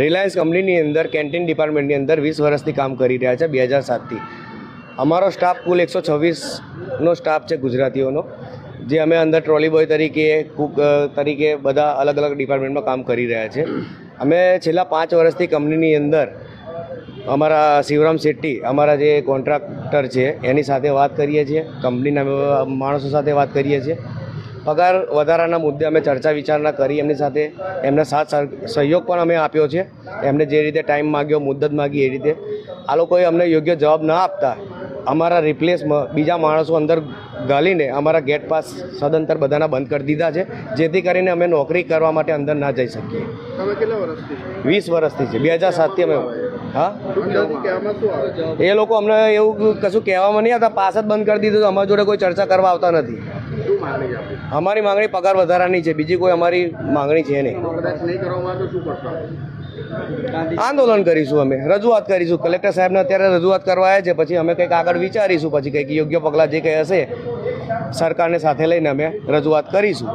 Reliance કંપનીની અંદર canteen ડિપાર્ટમેન્ટની અંદર 20 વર્ષથી કામ કરી રહ્યા છે 2007થી. અમારો સ્ટાફ કુલ 126નો સ્ટાફ છે ગુજરાતીઓનો, જે અમે અંદર ટ્રોલી બોય તરીકે, કુક તરીકે બધા અલગ અલગ ડિપાર્ટમેન્ટમાં કામ કરી રહ્યા છે. અમે છેલ્લા 5 વર્ષથી કંપનીની અંદર અમારા શિવરામ શેટ્ટી, અમારા જે કોન્ટ્રાક્ટર છે એની સાથે વાત કરીએ છીએ, કંપનીના માણસો સાથે વાત કરીએ છીએ. પગાર વધારાના મુદ્દે અમે ચર્ચા વિચારણા કરી એમની સાથે, એમના સાથ સહયોગ પણ અમે આપ્યો છે. એમને જે રીતે ટાઈમ માગ્યો, મુદ્દત માગી, એ રીતે આ લોકોએ અમને યોગ્ય જવાબ ના આપતા અમારા રિપ્લેસમાં બીજા માણસો અંદર ગાલીને અમારા ગેટ પાસ સદંતર બધાના બંધ કરી દીધા છે, જેથી કરીને અમે નોકરી કરવા માટે અંદર ના જઈ શકીએ. તમે કેટલા વર્ષથી? 20 વર્ષથી છે, 2007થી અમે. હા, એ લોકો અમને એવું કશું કહેવામાં નહીં આવતા, પાસ જ બંધ કરી દીધું. અમારી જોડે કોઈ ચર્ચા કરવા આવતા નથી. અમારી માંગણી પગાર વધારાની છે, બીજી કોઈ અમારી માંગણી છે નહીં. આંદોલન કરીશું, અમે રજૂઆત કરીશું. કલેક્ટર સાહેબને અત્યારે રજૂઆત કરવા આવ્યા છે, પછી અમે કંઈક આગળ વિચારીશું, પછી કંઈક યોગ્ય પગલાં જે કંઈ હશે સરકારને સાથે લઈને અમે રજૂઆત કરીશું.